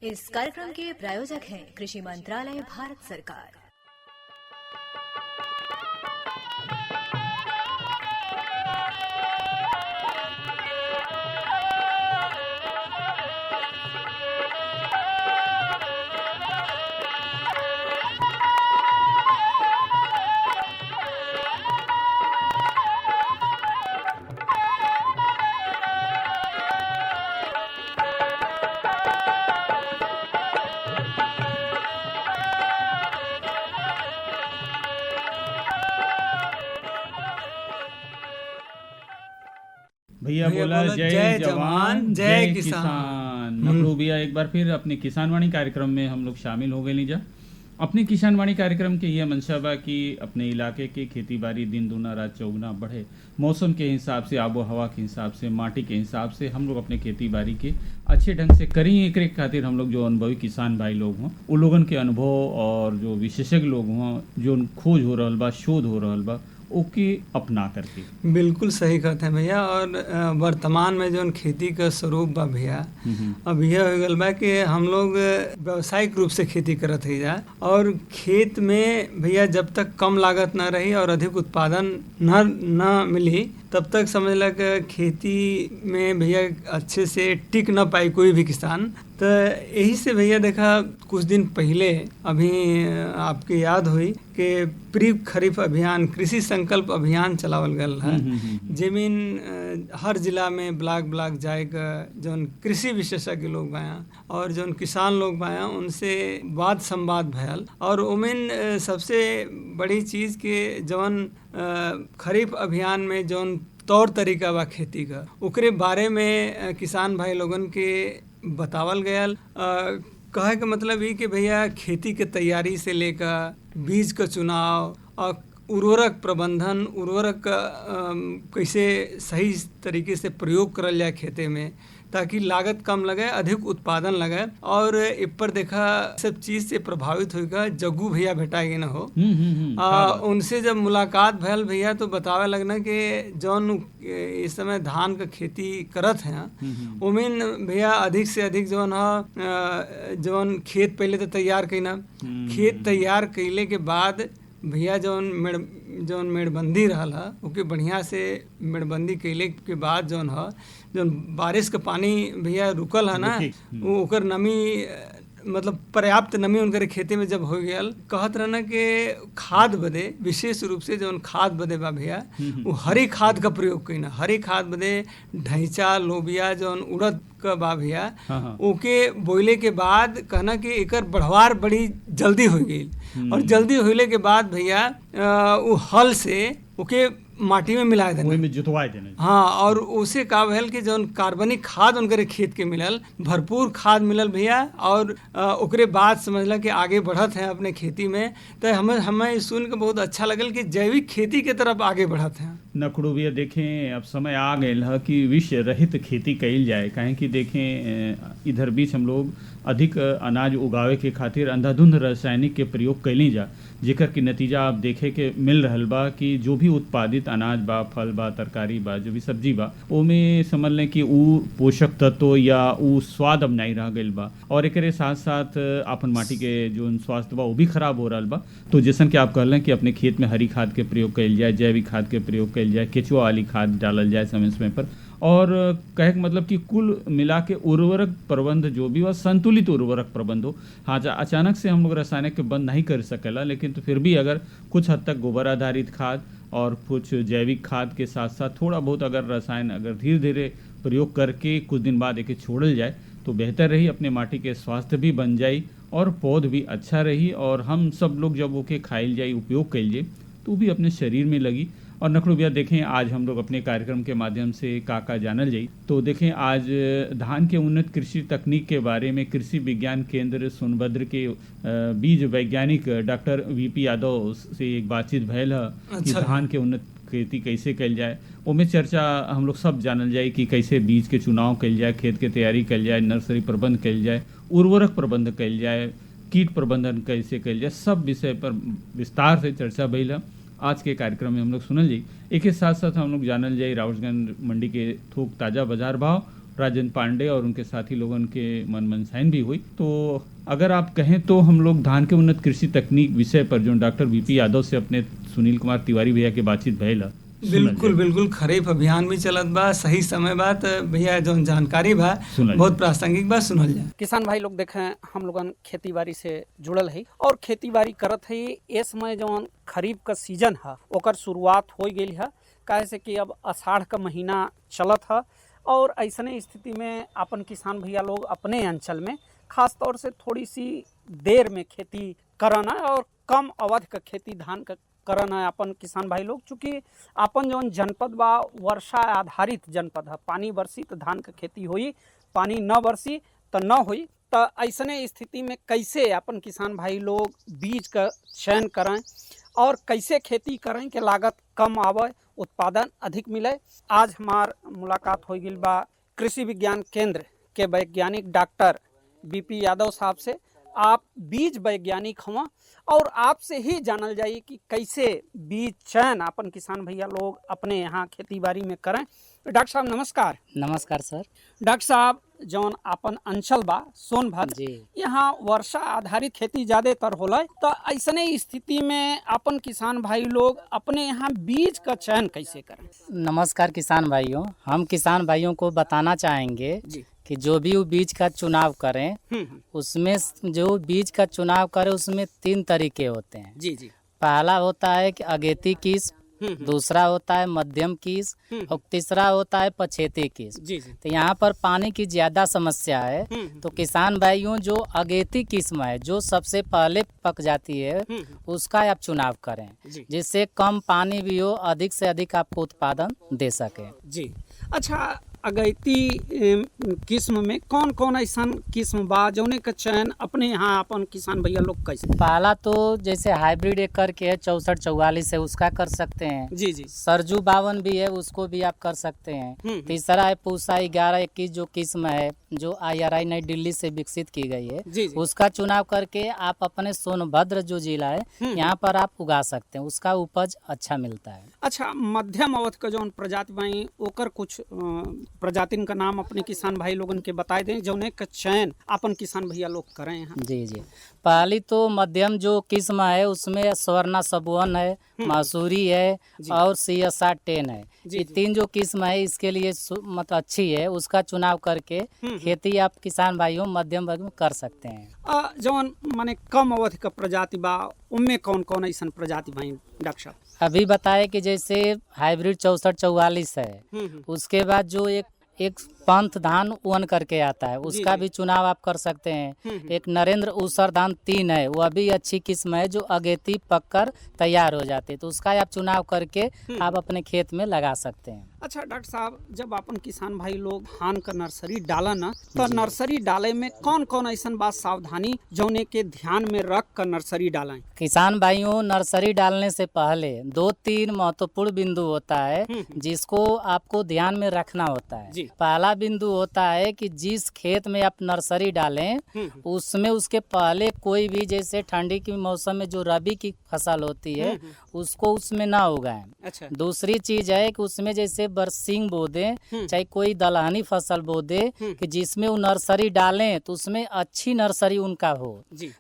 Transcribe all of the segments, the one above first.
इस कार्यक्रम के प्रायोजक हैं कृषि मंत्रालय, भारत सरकार। भैया बोला जय जवान जय किसान। नमरू भैया एक बार फिर अपने किसानवाणी कार्यक्रम में हम लोग शामिल हो गए लीजा। अपने किसानवाणी कार्यक्रम के यह मंशा बा कि अपने इलाके की खेती बाड़ी दिन दूना रात चौगुना बढ़े। मौसम के हिसाब से, आबो हवा के हिसाब से, माटी के हिसाब से हम लोग अपने खेती बाड़ी के अच्छे ढंग से करी। एक खातिर हम लोग जो अनुभवी किसान भाई लोग हों, उन लोगन के अनुभव और जो विशेषज्ञ लोग हों, जो खोज हो रहा बा, शोध हो रहा बा, ओके अपना करके। बिल्कुल सही कहते हैं भैया। और वर्तमान में जो खेती का स्वरूप बा भैया, अब यह हो गल बा कि हम लोग व्यावसायिक रूप से खेती करत है जा। और खेत में भैया जब तक कम लागत ना रही और अधिक उत्पादन न मिली, तब तक समझ लग खेती में भैया अच्छे से टिक न पाई कोई भी किसान। तो यही से भैया देखा कुछ दिन पहले अभी आपके याद हुई कि प्री खरीफ अभियान, कृषि संकल्प अभियान चलावल गल है। जमीन हर जिला में ब्लॉक जाएगा, जौन कृषि विशेषज्ञ लोग बाया और जौन किसान लोग बाया, उनसे वाद संवाद भयल। और उमें सबसे बड़ी चीज़ के जौन खरीफ अभियान में जौन तौर तरीका बा खेती का, ओकरे बारे में किसान भाई लोगन के बतावल गयल। कहे का मतलब ये कि भैया खेती के तैयारी से लेकर बीज का चुनाव और उर्वरक प्रबंधन, उर्वरक का कैसे सही तरीके से प्रयोग करल जाए खेते में, ताकि लागत कम लगे, अधिक उत्पादन लगे। और इस पर देखा सब चीज़ से प्रभावित होगा जग्गू भैया भेटाएगी ना हो। उनसे जब मुलाकात भयल भैया, तो बतावे लगना कि जौन इस समय धान का खेती करत हैं, उमिन भैया अधिक से अधिक जौन खेत पहले तो तैयार कईना। खेत तैयार कैले के बाद भैया जौन मेड़बंदी रहल है, ओके बढ़िया से मेड़बंदी कैले के बाद जौन बारिश का पानी भैया रुकल है ना, वो ओकर नमी, मतलब पर्याप्त नमी उनके खेती में जब हो गया, कहत रहना कि खाद बदे, विशेष रूप से जौन खाद बदे बा भैया, वो हरी खाद का प्रयोग कईना। हरी खाद बदे ढैंचा, लोबिया, जौन उड़द का बा भैया, ओके बोले के बाद कहना कि एकर बढ़वार बड़ी जल्दी हो गई। और जल्दी होले के बाद भैया वो हल से ओके माटी में मिला देना, में जुतवा देना। हाँ, और उसे का भयल कि जौन कार्बनिक खाद उनके खेत के मिलल, भरपूर खाद मिलल भैया। और ओकरे बाद समझला कि आगे बढ़त है अपने खेती में। तो हमें सुन के बहुत अच्छा लगल कि जैविक खेती के तरफ आगे बढ़त है। नखड़ू भैया देखें, अब समय आ गए है कि विष रहित खेती कईल जाए। काहे कि देखें इधर बीच हम लोग अधिक अनाज उगावे के खातिर अंधाधुंध रासायनिक के प्रयोग कैली जा, जेकर के नतीजा आप देखे के मिल रहल बा कि जो भी उत्पादित अनाज बा, फल बा, तरकारी बा, जो भी सब्जी बा, ओमे समझ लें कि ऊ पोषक तत्व या ऊ स्वाद अब नहीं रह गइल बा। और एकरे साथ साथ अपन माटी के जो स्वास्थ्य बा वो भी खराब हो रहा बा। तो जैसन कि आप कहलें कि अपने खेत में हरी खाद के प्रयोग कैल जाए, जैविक खाद के प्रयोग कैल जाए, केचुआ वाली खाद डालल जाए समय समय पर। और कहे का मतलब कि कुल मिला के उर्वरक प्रबंध जो भी वह संतुलित उर्वरक प्रबंध हो। हाँ, अचानक से हम लोग रासायनिक के बंद नहीं कर सकेला, लेकिन तो फिर भी अगर कुछ हद तक गोबर आधारित खाद और कुछ जैविक खाद के साथ साथ थोड़ा बहुत अगर रसायन अगर धीरे धीरे प्रयोग करके कुछ दिन बाद एक छोड़ल जाए तो बेहतर रही। अपने माटी के स्वास्थ्य भी बन जाई और पौध भी अच्छा रही, और हम सब लोग जब ओके खाइल जाए, उपयोग कैल जाए, तो भी अपने शरीर में लगी। और नखड़ू भैया देखें, आज हम लोग अपने कार्यक्रम के माध्यम से काका जानल जाई। तो देखें आज धान के उन्नत कृषि तकनीक के बारे में कृषि विज्ञान केंद्र सोनभद्र के बीज वैज्ञानिक डॉक्टर वीपी यादव से एक बातचीत भयल है कि धान के उन्नत खेती कैसे कैल जाए। ओमे चर्चा हम लोग सब जानल जाए कि कैसे बीज के चुनाव कैल जाए, खेत के तैयारी कैल जाए, नर्सरी प्रबंध कैल जाए, उर्वरक प्रबंध कैल जाए, कीट प्रबंधन कैसे कैल जाए, सब विषय पर विस्तार से चर्चा भइल है। आज के कार्यक्रम में हम लोग सुनल जाई। एक साथ साथ हम लोग जानल जाई राउतगंज मंडी के थोक ताज़ा बाजार भाव, राजन पांडे और उनके साथी लोगों के मन मनसाइन भी हुई। तो अगर आप कहें तो हम लोग धान के उन्नत कृषि तकनीक विषय पर जो डॉक्टर बीपी यादव से अपने सुनील कुमार तिवारी भैया के बातचीत भइल, बिल्कुल बिल्कुल खरीफ अभियान भी चलत बा, सही समय बात भैया जो जानकारी बा बहुत प्रासंगिक बा, सुनल जाए। किसान भाई लोग देखें हम लोगन खेती बाड़ी से जुड़ल है और खेती बाड़ी करत है। इस समय जौन खरीफ का सीजन है ओकर शुरुआत हो गई है, काहे से कि अब आषाढ़ का महीना चलत है और ऐसने स्थिति में अपन किसान भैया लोग अपने अंचल में खास तौर से थोड़ी सी देर में खेती करना और कम अवधि का खेती धान का करना है अपन किसान भाई लोग। चूँकि अपन जौन जनपद बा वर्षा आधारित जनपद है, पानी बरसी तो धान का खेती होई, पानी न बरसी तो न होई। तो ऐसने स्थिति में कैसे अपन किसान भाई लोग बीज का चयन करें और कैसे खेती करें कि लागत कम आवे, उत्पादन अधिक मिले। आज हमार मुलाकात हो गई बा कृषि विज्ञान केंद्र के वैज्ञानिक डॉक्टर बीपी यादव साहब से। आप बीज वैज्ञानिक हुआ और आपसे ही जानल जाए कि कैसे बीज चयन अपन किसान भैया लोग अपने यहाँ खेती बाड़ी में करें। डॉक्टर साहब नमस्कार। नमस्कार सर। डॉक्टर साहब जौन अपन अंचल बा सोनभद्र, यहाँ वर्षा आधारित खेती ज्यादातर होला, तो ऐसने स्थिति में अपन किसान भाई लोग अपने यहाँ बीज का चयन कैसे करें? नमस्कार किसान भाइयों, हम किसान भाइयों को बताना चाहेंगे कि जो भी वो बीज का चुनाव करें उसमें जो बीज का चुनाव करें उसमें 3 तरीके होते हैं। जी जी। पहला होता है कि अगेती किस्म, दूसरा होता है मध्यम किस्म और तीसरा होता है पछेती किस्म। जी जी। तो यहाँ पर पानी की ज्यादा समस्या है, तो किसान भाइयों जो अगेती किस्म है जो सबसे पहले पक जाती है उसका आप चुनाव करें, जिससे कम पानी भी हो, अधिक से अधिक आपको उत्पादन दे सके। जी। अच्छा, अगैती किस्म में कौन कौन ऐसा किस्म बा जौने का चयन अपने यहाँ अपन किसान भैया लोग कैसे? पहला तो जैसे हाइब्रिड एक करके है 6444 है, उसका कर सकते हैं। जी जी। सरजू 52 भी है, उसको भी आप कर सकते हैं। तीसरा है पूसा 1121 जो किस्म है जो IRI नई दिल्ली से विकसित की गई है। जी जी। उसका चुनाव करके आप अपने सोनभद्र जो जिला है यहाँ पर आप उगा सकते हैं, उसका उपज अच्छा मिलता है। अच्छा, मध्यम अवधि का जो प्रजाति बाई ओकर कुछ प्रजातिन का नाम अपने किसान भाई लोगन के बताए दें जौने का चयन अपन किसान भैया लोग करें यहाँ। जी जी। पहली तो मध्यम जो किस्म है उसमें स्वर्णा सबुअन है, मासूरी है और CSR 10 है। ये 3 जो किस्म है इसके लिए मतलब अच्छी है, उसका चुनाव करके खेती आप किसान भाइयों मध्यम वर्ग में कर सकते हैं। जौन माने कम अवधि का प्रजाति बा उनमें कौन कौन ऐसा प्रजाति भाई डॉक्टर साहब? अभी बताए कि जैसे हाइब्रिड 6444 है, उसके बाद जो एक पंथ धान 1 करके आता है उसका भी चुनाव आप कर सकते हैं। एक नरेंद्र ऊसर धान 3 है, वो अभी अच्छी किस्म है जो अगेती पककर तैयार हो जाती है, तो उसका आप चुनाव करके आप अपने खेत में लगा सकते हैं। अच्छा डॉक्टर साहब, जब अपन किसान भाई लोग धान का नर्सरी डाला ना, तो नर्सरी डाले में कौन कौन ऐसा बात सावधानी जौने के ध्यान में रख कर नर्सरी डालें? किसान भाइयों नर्सरी डालने से पहले 2-3 महत्वपूर्ण बिंदु होता है जिसको आपको ध्यान में रखना होता है। पहला बिंदु होता है कि जिस खेत में आप नर्सरी डालें उसमें उसके पहले कोई भी जैसे ठंडी के मौसम में जो रबी की फसल होती है उसको उसमें ना उगाएं। अच्छा। दूसरी चीज है कि उसमें जैसे बरसीम बो दे चाहे कोई दलहनी फसल बो दे कि जिसमें वो नर्सरी डालें तो उसमें अच्छी नर्सरी उनका हो।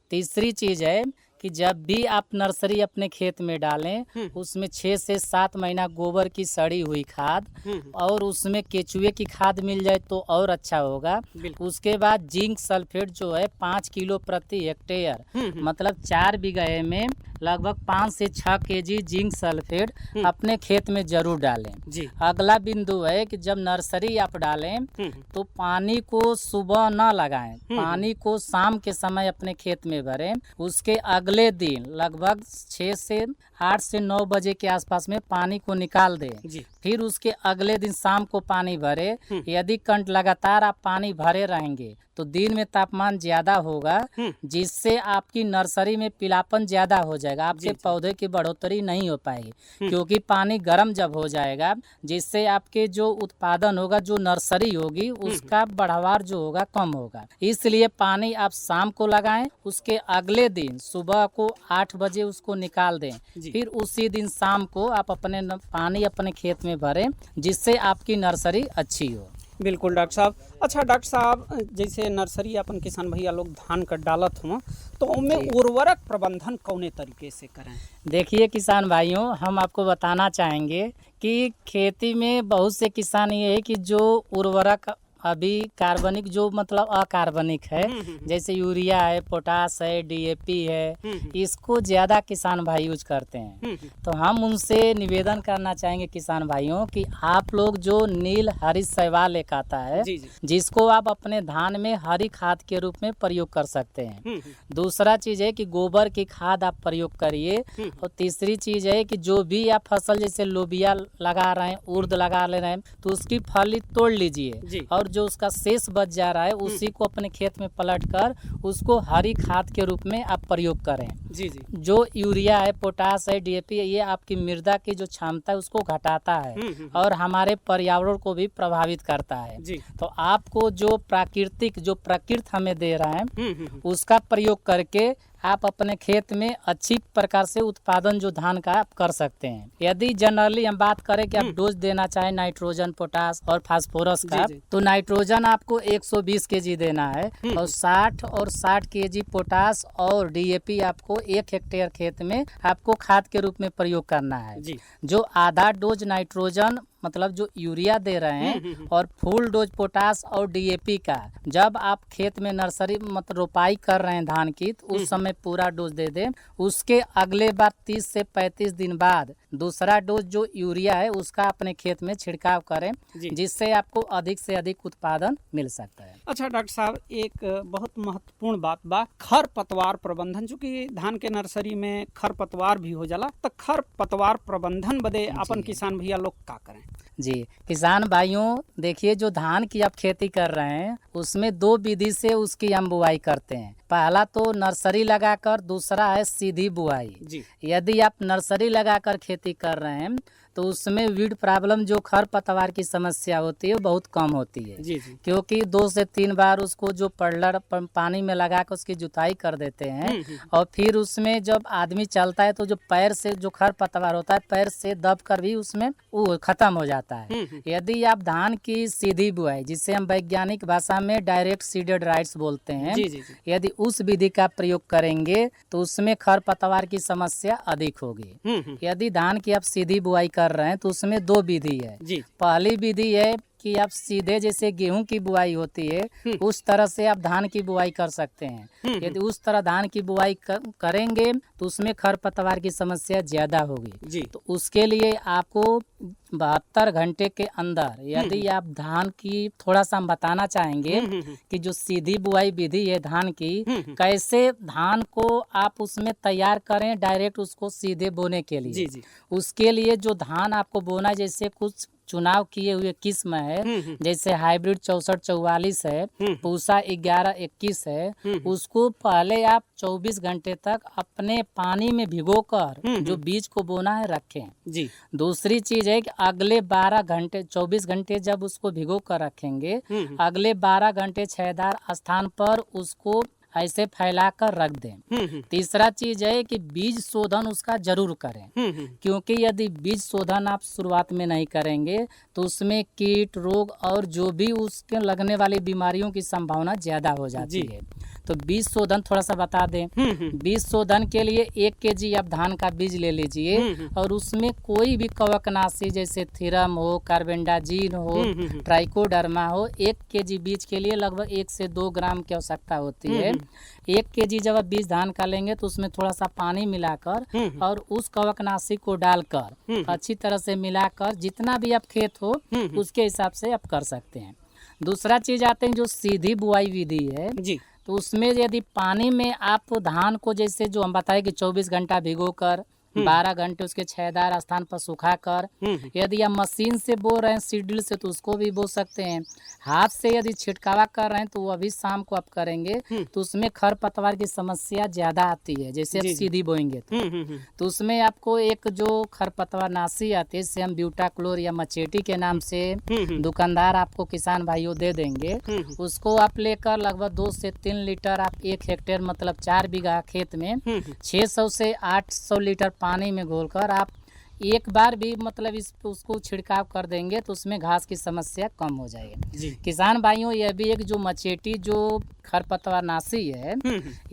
तीसरी चीज है कि जब भी आप नर्सरी अपने खेत में डालें उसमें 6 से 7 महीना गोबर की सड़ी हुई खाद और उसमें केचुए की खाद मिल जाए तो और अच्छा होगा। उसके बाद जिंक सल्फेट जो है 5 किलो प्रति हेक्टेयर मतलब 4 बीघे में लगभग 5 से 6 केजी जिंक सल्फेट अपने खेत में जरूर डालें। अगला बिंदु है कि जब नर्सरी आप डालें तो पानी को सुबह न लगाएं, पानी को शाम के समय अपने खेत में भरें। उसके अगले दिन लगभग 6 से 8 से 9 बजे के आसपास में पानी को निकाल दें। फिर उसके अगले दिन शाम को पानी भरे। यदि कंट लगातार आप पानी भरे रहेंगे तो दिन में तापमान ज्यादा होगा जिससे आपकी नर्सरी में पीलापन ज्यादा हो जाएगा, आपके पौधे की बढ़ोतरी नहीं हो पाएगी क्योंकि पानी गर्म जब हो जाएगा जिससे आपके जो उत्पादन होगा जो नर्सरी होगी उसका बढ़ावार जो होगा कम होगा। इसलिए पानी आप शाम को लगाएं, उसके अगले दिन सुबह को 8 बजे उसको निकाल दें। फिर उसी दिन शाम को आप अपने पानी अपने खेत में भरें जिससे आपकी नर्सरी अच्छी हो। बिल्कुल डॉक्टर साहब। अच्छा डॉक्टर साहब, जैसे नर्सरी अपन किसान भैया लोग धान का डालत हुआ, तो उनमें उर्वरक प्रबंधन कौने तरीके से करें? देखिए किसान भाइयों, हम आपको बताना चाहेंगे कि खेती में बहुत से किसान ये है कि जो उर्वरक अभी कार्बनिक जो मतलब अकार्बनिक है, जैसे यूरिया है, पोटास है, डीएपी है, इसको ज़्यादा किसान भाई यूज करते हैं। तो हम उनसे निवेदन करना चाहेंगे किसान भाइयों कि आप लोग जो नील हरी शैवाल एक आता है, जिसको आप अपने धान में हरी खाद के रूप में प्रयोग कर सकते हैं। दूसरा चीज़ है कि गोबर की खाद आप प्रयोग करिए। और तीसरी चीज़ है कि जो भी आप फसल जैसे लोबिया लगा रहे हैं, उर्द लगा ले रहे हैं, तो उसकी फली तोड़ लीजिए और जो उसका शेष बच जा रहा है उसी को अपने खेत में पलट कर उसको हरी खाद के रूप में आप प्रयोग करें। जो यूरिया है, पोटास है, डीएपी है, ये आपकी मृदा की जो क्षमता है उसको घटाता है और हमारे पर्यावरण को भी प्रभावित करता है। तो आपको जो प्रकृति हमें दे रहा है उसका प्रयोग करके आप अपने खेत में अच्छी प्रकार से उत्पादन जो धान का आप कर सकते हैं। यदि जनरली हम बात करें कि आप डोज देना चाहें नाइट्रोजन, पोटास और फास्फोरस का, तो नाइट्रोजन आपको 120 केजी देना है और 60 केजी पोटास और डीएपी आपको 1 हेक्टेयर खेत में आपको खाद के रूप में प्रयोग करना है। जो आधा डोज नाइट्रोजन मतलब जो यूरिया दे रहे हैं और फुल डोज पोटास और डीएपी का जब आप खेत में नर्सरी मतलब रोपाई कर रहे हैं धान की, तो उस समय पूरा डोज दे दें। उसके अगले बार 30 से 35 दिन बाद दूसरा डोज जो यूरिया है उसका अपने खेत में छिड़काव करें, जिससे आपको अधिक से अधिक उत्पादन मिल सकता है। अच्छा डॉक्टर साहब, एक बहुत महत्वपूर्ण बात बा खर पतवार प्रबंधन, जो कि धान के नर्सरी में खर पतवार भी हो जाला, तो खर पतवार प्रबंधन बदे अपन किसान भैया लोग का करें? जी किसान भाइयों, देखिए जो धान की आप खेती कर रहे हैं उसमें 2 विधि से उसकी हम बुआई करते हैं। पहला तो नर्सरी लगाकर, दूसरा है सीधी बुआई। यदि आप नर्सरी लगाकर खेती कर रहे हैं तो उसमें वीड प्रॉब्लम जो खरपतवार की समस्या होती है बहुत कम होती है। क्योंकि 2 से 3 बार उसको जो पड़लर पानी में लगा कर उसकी जुताई कर देते हैं और फिर उसमें जब आदमी चलता है तो जो पैर से जो खरपतवार होता है पैर से दब कर भी उसमें वो खत्म हो जाता है। यदि आप धान की सीधी बुआई, जिसे हम वैज्ञानिक भाषा में डायरेक्ट सीडेड राइट्स बोलते हैं, यदि उस विधि का प्रयोग करेंगे तो उसमें खरपतवार की समस्या अधिक होगी। यदि धान की आप सीधी बुआई कर रहे हैं तो उसमें 2 विधि है। पहली विधि है कि आप सीधे जैसे गेहूं की बुआई होती है उस तरह से आप धान की बुआई कर सकते हैं। यदि उस तरह धान की बुआई करेंगे तो उसमें खरपतवार की समस्या ज्यादा होगी। तो उसके लिए आपको 72 घंटे के अंदर, यदि आप धान की थोड़ा सा हम बताना चाहेंगे कि जो सीधी बुआई विधि है धान की, कैसे धान को आप उसमें तैयार करें डायरेक्ट उसको सीधे बोने के लिए। उसके लिए जो धान आपको बोना, जैसे कुछ चुनाव किए हुए किस्म है, जैसे हाइब्रिड 6444 है, पूसा 1121 है, उसको पहले आप 24 घंटे तक अपने पानी में भिगोकर जो बीज को बोना है रखें। दूसरी चीज है कि अगले 12 घंटे 24 घंटे जब उसको भिगो कर रखेंगे, अगले 12 घंटे छायादार स्थान पर उसको ऐसे फैला कर रख दें। तीसरा चीज है कि बीज शोधन उसका जरूर करें, क्योंकि यदि बीज शोधन आप शुरुआत में नहीं करेंगे तो उसमें कीट, रोग और जो भी उसके लगने वाली बीमारियों की संभावना ज्यादा हो जाती है। तो बीज शोधन थोड़ा सा बता दें। बीज शोधन के लिए 1 केजी आप धान का बीज ले लीजिए और उसमें कोई भी कवकनाशी जैसे थीरम हो, कार्बेंडाजिन हो, ट्राइकोडर्मा हो, 1 केजी बीज के लिए लगभग 1 से 2 ग्राम की आवश्यकता होती है। 1 केजी जब आप बीज धान का लेंगे तो उसमें थोड़ा सा पानी मिलाकर और उस कवकनाशी को डालकर अच्छी तरह से मिलाकर जितना भी आप खेत हो उसके हिसाब से आप कर सकते हैं। दूसरा चीज आते हैं जो सीधी बुआई विधि है, तो उसमें यदि पानी में आप धान को जैसे जो हम बताए कि 24 घंटा भिगोकर 12 घंटे उसके छायादार स्थान पर सुखाकर, यदि आप मशीन से बो रहे हैं सीडल से तो उसको भी बो सकते हैं। हाथ से यदि छिड़कावा कर रहे हैं तो वो अभी शाम को आप करेंगे तो उसमें खरपतवार की समस्या ज्यादा आती है। जैसे आप सीधी बोएंगे तो उसमें आपको एक जो खरपतवार नाशी आती है, जिसे हम ब्यूटाक्लोर या मचेटी के नाम से दुकानदार आपको किसान भाइयों दे देंगे, उसको आप लेकर लगभग 2 से 3 लीटर आप 1 हेक्टेयर मतलब 4 बीघा खेत में 600 से 800 लीटर पानी में घोलकर आप एक बार भी मतलब उसको छिड़काव कर देंगे तो उसमें घास की समस्या कम हो जाएगी। किसान भाइयों, यह भी एक जो मचेटी जो खरपतवारनाशी है,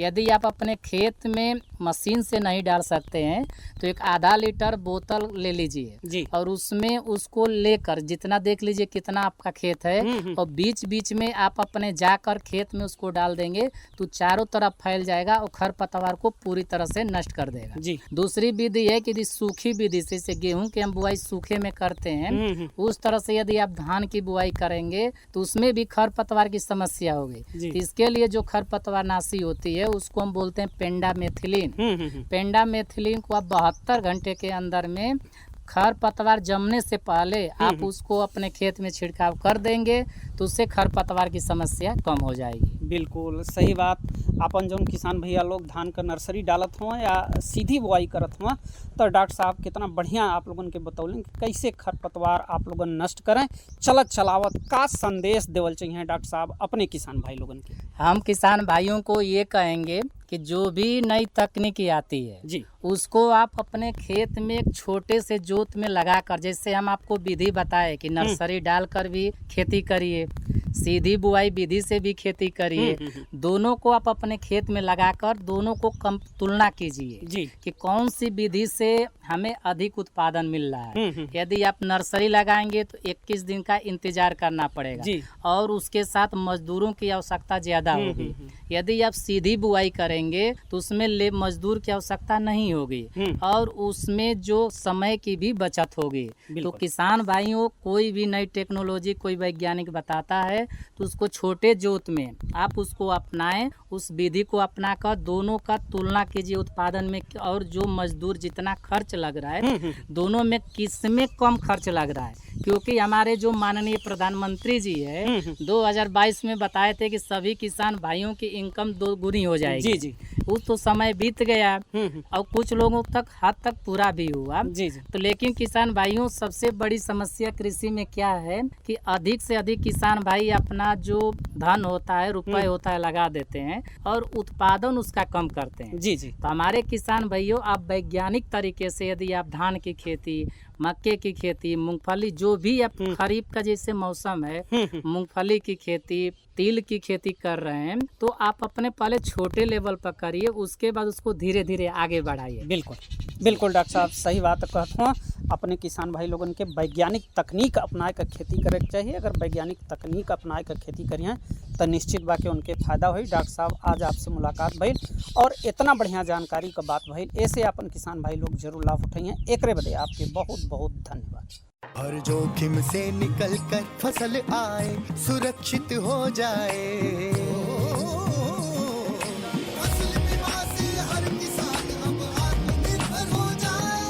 यदि आप अपने खेत में मशीन से नहीं डाल सकते हैं तो एक आधा लीटर बोतल ले लीजिए और उसमें उसको लेकर जितना देख लीजिए कितना आपका खेत है और बीच बीच में आप अपने जाकर खेत में उसको डाल देंगे तो चारों तरफ फैल जाएगा और खरपतवार को पूरी तरह से नष्ट कर देगा। दूसरी विधि है कि सूखी विधि से, जैसे गेहूं की हम बुआई सूखे में करते हैं उस तरह से यदि आप धान की बुआई करेंगे तो उसमें भी खरपतवार की समस्या होगी। इसके लिए जो खरपतवारनाशी होती है उसको हम बोलते हैं पेंडामेथिलीन। पेंडामेथिलीन को आप 72 घंटे के अंदर में खरपतवार जमने से पहले आप उसको अपने खेत में छिड़काव कर देंगे तो उससे खरपतवार की समस्या कम हो जाएगी। बिल्कुल सही बात। अपन जो किसान भैया लोग धान का नर्सरी डालत हुआ या सीधी बुआई करत हुआ तो डॉक्टर साहब कितना बढ़िया आप लोगन के बतौलें कि कैसे खरपतवार आप लोगन नष्ट करें। चलत चलावत का संदेश देवल चाहिए डॉक्टर साहब अपने किसान भाई लोगन के? हम किसान भाइयों को ये कहेंगे कि जो भी नई तकनीकी आती है उसको आप अपने खेत में एक छोटे से जोत में लगाकर, जैसे हम आपको विधि बताए कि नर्सरी डालकर भी खेती करिए, सीधी बुआई विधि से भी खेती करिए, दोनों को आप अपने खेत में लगाकर दोनों को कम तुलना कीजिए कि कौन सी विधि से हमें अधिक उत्पादन मिल रहा है। यदि आप नर्सरी लगाएंगे तो 21 दिन का इंतजार करना पड़ेगा और उसके साथ मजदूरों की आवश्यकता ज्यादा होगी। यदि आप सीधी बुआई करेंगे तो उसमें मजदूर की आवश्यकता नहीं होगी और उसमें जो समय की भी बचत होगी। तो किसान भाइयों, कोई भी नई टेक्नोलॉजी कोई वैज्ञानिक बताता है तो उसको छोटे जोत में आप उसको अपनाएं, उस विधि को अपनाकर दोनों का तुलना कीजिए उत्पादन में और जो मजदूर जितना खर्च लग रहा है दोनों में किस में कम खर्च लग रहा है। क्योंकि हमारे जो माननीय प्रधानमंत्री जी है 2022 में बताए थे कि सभी किसान भाइयों की इनकम 2 गुनी हो जाएगी। वो तो समय बीत गया और कुछ लोगों तक हद तक पूरा भी हुआ। तो लेकिन किसान भाइयों, सबसे बड़ी समस्या कृषि में क्या है कि अधिक से अधिक किसान भाई अपना जो धन होता है, रुपए होता है, लगा देते हैं और उत्पादन उसका कम करते हैं। तो हमारे किसान भाइयों, आप वैज्ञानिक तरीके से यदि आप धान की खेती, मक्के की खेती, मूंगफली, जो भी आप खरीफ का जैसे मौसम है, मूंगफली की खेती, तिल की खेती कर रहे हैं तो आप अपने पहले छोटे लेवल पर करिए, उसके बाद उसको धीरे धीरे आगे बढ़ाइए। बिल्कुल डॉक्टर साहब सही बात कहते हैं। अपने किसान भाई लोगन के वैज्ञानिक तकनीक अपनाए कर खेती करे के चाहिए। अगर वैज्ञानिक तकनीक अपनाए कर खेती करिए तो निश्चित बा के उनके फायदा हुई। डॉक्टर साहब, आज आपसे मुलाकात भइल और इतना बढ़िया जानकारी का बात भइल, ऐसे अपन किसान भाई लोग जरूर लाभ उठाइए। एकरे बदे आपके बहुत बहुत धन्यवाद। हर जोखिम से निकल कर फसल आए, सुरक्षित हो जाए, फसल बीमा से हर किसान अब आत्मनिर्भर हो जाए।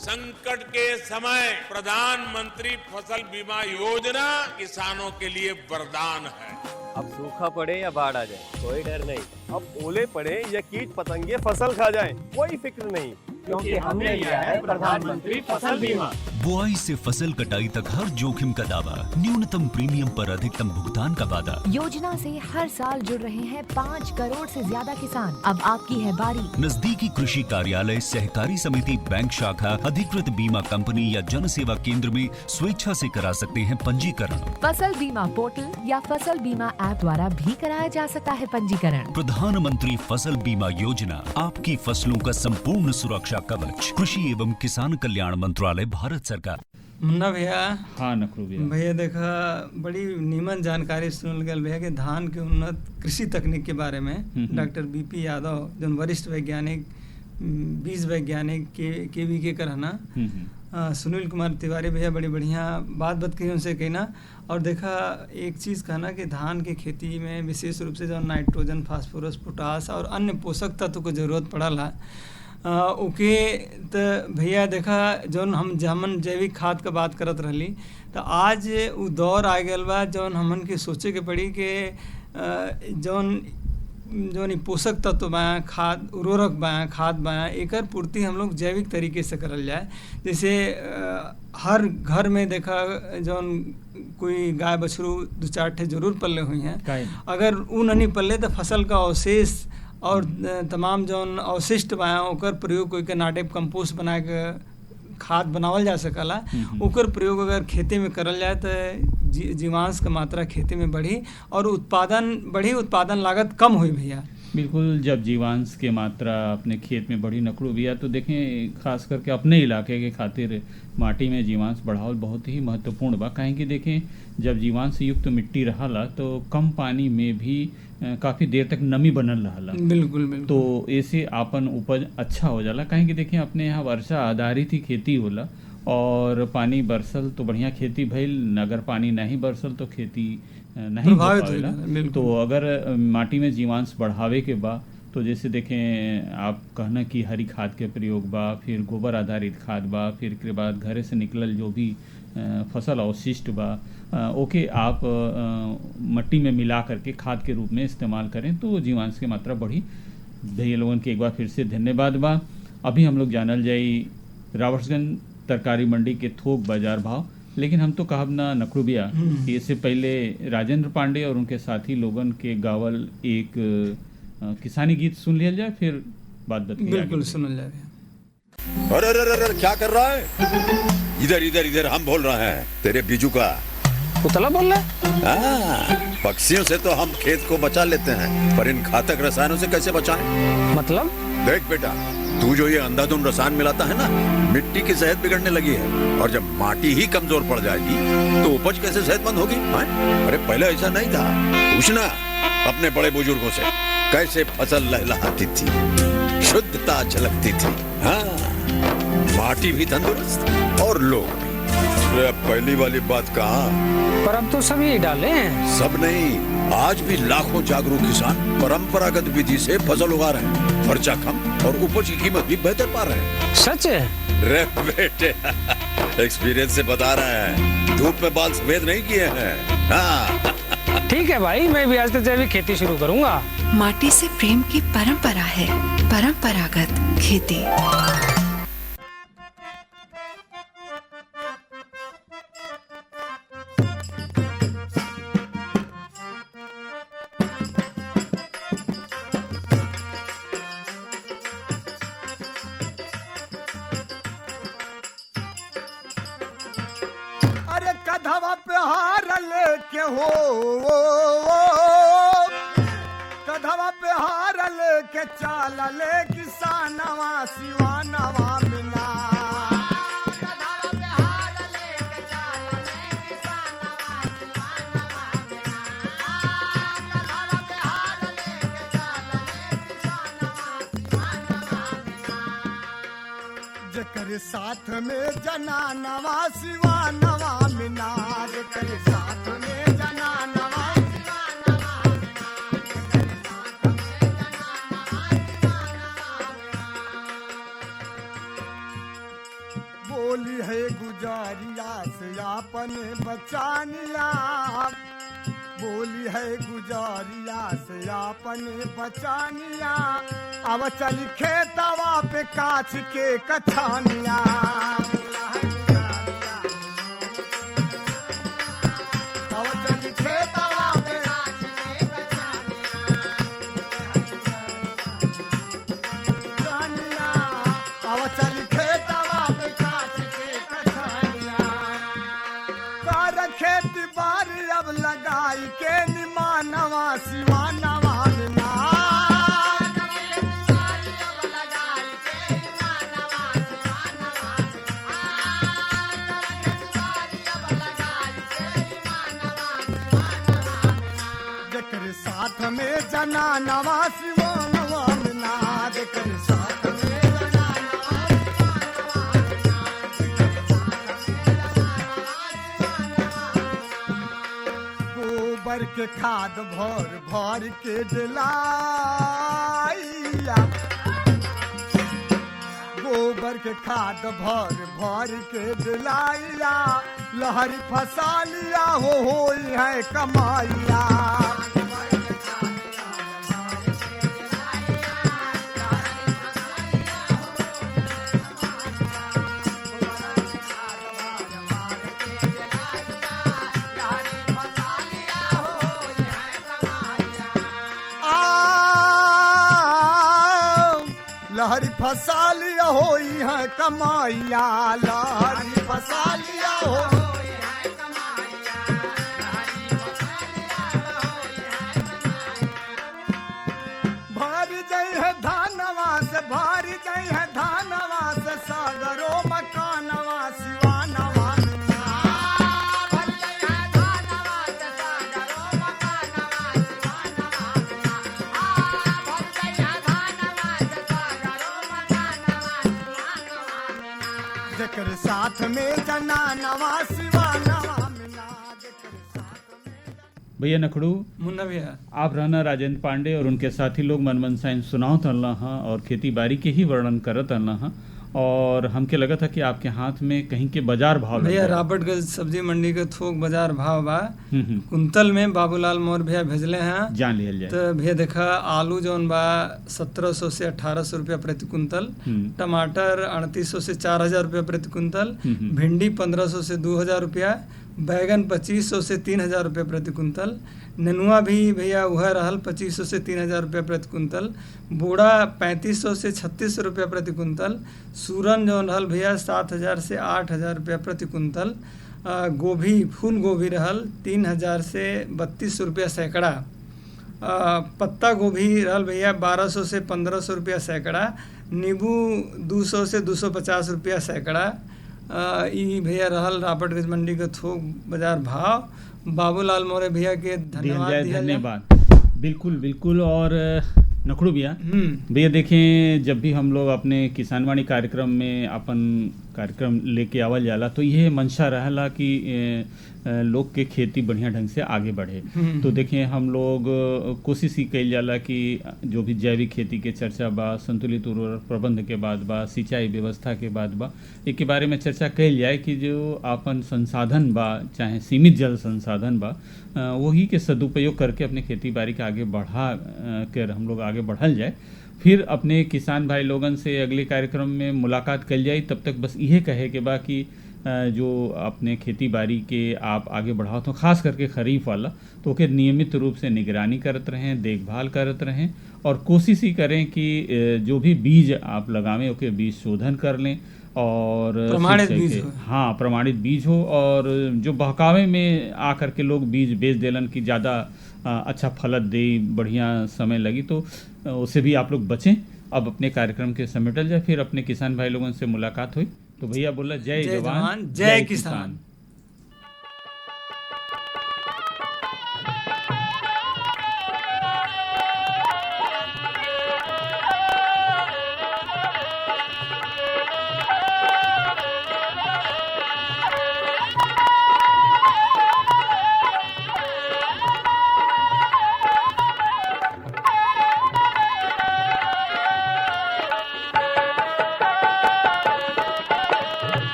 संकट के समय प्रधानमंत्री फसल बीमा योजना किसानों के लिए वरदान है। अब सूखा पड़े या बाढ़ आ जाए कोई डर नहीं, अब ओले पड़े या कीट पतंगे फसल खा जाए कोई फिक्र नहीं, क्योंकि हमने लिया है प्रधानमंत्री फसल बीमा। बुआई से फसल कटाई तक हर जोखिम का दावा, न्यूनतम प्रीमियम पर अधिकतम भुगतान का वादा। योजना से हर साल जुड़ रहे हैं 5 करोड़ से ज्यादा किसान। अब आपकी है बारी। नजदीकी कृषि कार्यालय, सहकारी समिति, बैंक शाखा, अधिकृत बीमा कंपनी या जन सेवा केंद्र में स्वेच्छा से करा सकते हैं पंजीकरण। फसल बीमा पोर्टल या फसल बीमा ऐप द्वारा भी कराया जा सकता है पंजीकरण। प्रधानमंत्री फसल बीमा योजना, आपकी फसलों का संपूर्ण सुरक्षा कवच। कृषि एवं किसान कल्याण मंत्रालय, भारत सरकार। मुन्ना भैया। हाँ नखरू भैया, देखा बड़ी नीमन जानकारी सुनल गल भैया कि धान के उन्नत कृषि तकनीक के बारे में डॉक्टर बीपी यादव जो वरिष्ठ वैज्ञानिक, बीज वैज्ञानिक के वी के करना, सुनील कुमार तिवारी भैया बड़ी बढ़िया बात कही उनसे कहना। और देखा एक चीज़ कहना कि धान की खेती में विशेष रूप से जो नाइट्रोजन, फास्फोरस, पोटास और अन्य पोषक तत्व को जरूरत पड़ला ओके। तो भैया देखा जौन हम जमन जैविक खाद का बात करत रहली तो आज वो दौर आ गया बा जौन हमन के सोचे के पड़ी कि जौन पोषक तत्व बाया, खाद उर्वरक बाया, खाद बाया, एकर पूर्ति हम लोग जैविक तरीके से करल जाए। जैसे हर घर में देखा जौन कोई गाय बछरू 2-4 ठे जरूर पल्ले हुई हैं, अगर ऊ नहीं पल्ले तो फसल का अवशेष और तमाम जौन अवशिष्ट बाया ओकर प्रयोग करके नाटे कंपोस्ट बना के खाद बनावल जा सकला, ओकर प्रयोग अगर खेती में करल जाए तो जीवांश की मात्रा खेती में बढ़ी और उत्पादन लागत कम हुई भैया। बिल्कुल, जब जीवांश की मात्रा अपने खेत में बढ़ी नकड़ू बिया तो देखें खास करके अपने इलाके के खातिर माटी में जीवांश बढ़ावल बहुत ही महत्वपूर्ण बा। काहे कि देखें जब जीवांश युक्त मिट्टी रहला तो कम पानी में भी काफ़ी देर तक नमी बनल रहला। बिल्कुल बिल्कुल। तो ऐसे आपन उपज अच्छा हो जाला। काहे कि देखें अपने यहाँ वर्षा आधारित ही खेती होला और पानी बरसल तो बढ़िया खेती भइल, अगर पानी नहीं बरसल तो खेती नहीं हो पावेला। तो अगर माटी में जीवांश बढ़ावे के बा तो जैसे देखें आप कहना कि हरी खाद के प्रयोग बा, फिर गोबर आधारित खाद बा, फिर के बाद घरे से निकलल जो भी फसल अवशिष्ट बा ओके आप मट्टी में मिला करके खाद के रूप में इस्तेमाल करें तो जीवांश की मात्रा बढ़ी। भैया लोगन के एक बार फिर से धन्यवाद बा। अभी हम लोग जानल जाई रावर्सगंज तरकारी मंडी के थोक बाजार भाव, लेकिन हम तो कहब ना नकड़ू बिया कि इससे पहले राजेंद्र पांडे और उनके साथी लोगन के गावल एक किसानी गीत सुन लिया जाए, फिर बात बताइए। बिल्कुल सुन जाए। अरे अरे अरे क्या कर रहा है? इधर इधर इधर हम बोल रहे हैं तेरे बीजू का पुतला बोल रहा है। पक्षियों से तो हम खेत को बचा लेते हैं, पर इन घातक रसायनों से कैसे बचाएं? मतलब? देख बेटा, तू जो ये अंधाधुंध रसायन मिलाता है ना, मिट्टी की सेहत बिगड़ने लगी है और जब माटी ही कमजोर पड़ जाएगी तो उपज कैसे सेहतमंद होगी? अरे पहले ऐसा नहीं था, पूछना अपने बड़े बुजुर्गों से कैसे फसल लहलहाती थी, शुद्धता झलकती थी। हाँ, माटी भी तंदुरुस्त और लोग भी। पहली वाली बात कहाँ, पर अब तो सभी डाले हैं। सब नहीं, आज भी लाखों जागरूक किसान परंपरागत विधि से फसल उगा रहे हैं, खर्चा कम और उपज की कीमत भी बेहतर पा रहे हैं। सच है? रे बेटे एक्सपीरियंस से बता रहे हैं, धूप में बाल सफेद नहीं किए हैं। हाँ। ठीक है भाई, मैं भी आज से जैविक खेती शुरू करूंगा। माटी से प्रेम की परंपरा है, परंपरागत खेती। कधवा पे हार लेके हो, कधवा पे हार लेके चाल ले किसानवा सिवानवा मिला। कधवा पे हार लेके चाल ले किसानवा सिवानवा मिला। कधवा पे हार लेके चाल ले किसानवा सिवानवा मिला। जकर साथ में जनानवा सिवानवा मिनार, कर साथ में जनानवा बोली है गुजारिया से आपने बचानिया, बोली है गुजारिया से आपने बचानिया। अब चली खेतवा पे काछ के कछानिया। खेती बारी अब लगाई के निमानवा सिवानवा मिला। जकर साथ में जनानवा सिवानवा मिला। जकर साथ में गोबर के खाद भर भर के दिलाइया, गोबर के खाद भर भर के दिलाइया। लहरी फसालिया होई है कमाइया। लहरी फसालिया होई है कमाइया लहरी फसालिया हो भारी जई है धानवा से भारी जई है धानवा से सागरो मकानवा सिवानवा जेकर साथ में जना नवा सिवानवा मिला भैया नखड़ू मुन्ना भैया आप रहना राजेंद्र पांडे और उनके साथी लोग मनमन साइन सुनावत अल्लाह और खेती बाड़ी के ही वर्णन करत अल्लाह और हमके लगा था कि आपके हाथ में कहीं के बाजार भाव भैया राबर्टगंज सब्जी मंडी के थोक बाजार भाव बा कुंतल में बाबूलाल मोर भैया भेजले हैं जान लिया जाए। तो भैया देखा आलू जौन बा 1700 से 1800 रुपया प्रति कुंतल, टमाटर 3800 से 4000 रुपया प्रति कुंतल, भिंडी 1500 से 2000 रुपया, बैगन 2500 से 3000 रुपये प्रति कुंतल, नेनुआ भी भैया वह रहल 2500 से 3000 रुपये प्रति कुंतल, बूढ़ा 3500 से 3600 रुपया प्रति कुंतल, सूरन जो रहल भैया 7000 से 8000 रुपया प्रति कुंतल, गोभी फूल गोभी रहल 3000 से 3200 रुपया सैकड़ा, पत्ता गोभी रहल भैया 1200 से 1500 रुपया सैकड़ा, नींबू 200 से 250 रुपया सैकड़ा। ई भैया रहल राबर्टगंज मंडी के थोक बाजार भाव। बाबूलाल मोरे भैया के धन्यवाद। बिल्कुल बिल्कुल। और नखड़ू भैया देखें जब भी हम लोग अपने किसानवाणी कार्यक्रम में अपन कार्यक्रम लेके आवल जाला तो ये मंशा रहला कि लोग के खेती बढ़िया ढंग से आगे बढ़े। तो देखें हम लोग कोशिश ही कइल जाला कि जो भी जैविक खेती के चर्चा बा, संतुलित उर्वरक प्रबंध के बाद बा, सिंचाई व्यवस्था के बाद बा, एक के बारे में चर्चा कइल जाए कि जो अपन संसाधन बा चाहे सीमित जल संसाधन बा वही के सदुपयोग करके अपने खेती बाड़ी के आगे बढ़ा कर हम लोग आगे बढ़ल जाए। फिर अपने किसान भाई लोगन से अगले कार्यक्रम में मुलाकात कल जाए। तब तक बस यह कहे के बा कि जो अपने खेती बाड़ी के आप आगे बढ़ाओ तो खास करके खरीफ वाला तो के नियमित रूप से निगरानी करते रहें, देखभाल करते रहें और कोशिश ही करें कि जो भी बीज आप लगावें ओके बीज शोधन कर लें और प्रमाणित बीज हो। हाँ प्रमाणित बीज हो। और जो बहकावे में आकर के लोग बीज बेच देलन कि ज़्यादा अच्छा फलत दे बढ़िया समय लगी तो उससे भी आप लोग बचें। अब अपने कार्यक्रम के समेटल जाए, फिर अपने किसान भाई लोगों से मुलाकात हुई। तो भैया बोला जय जवान जय किसान।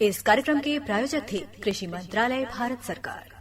इस कार्यक्रम के प्रायोजक थे कृषि मंत्रालय भारत सरकार।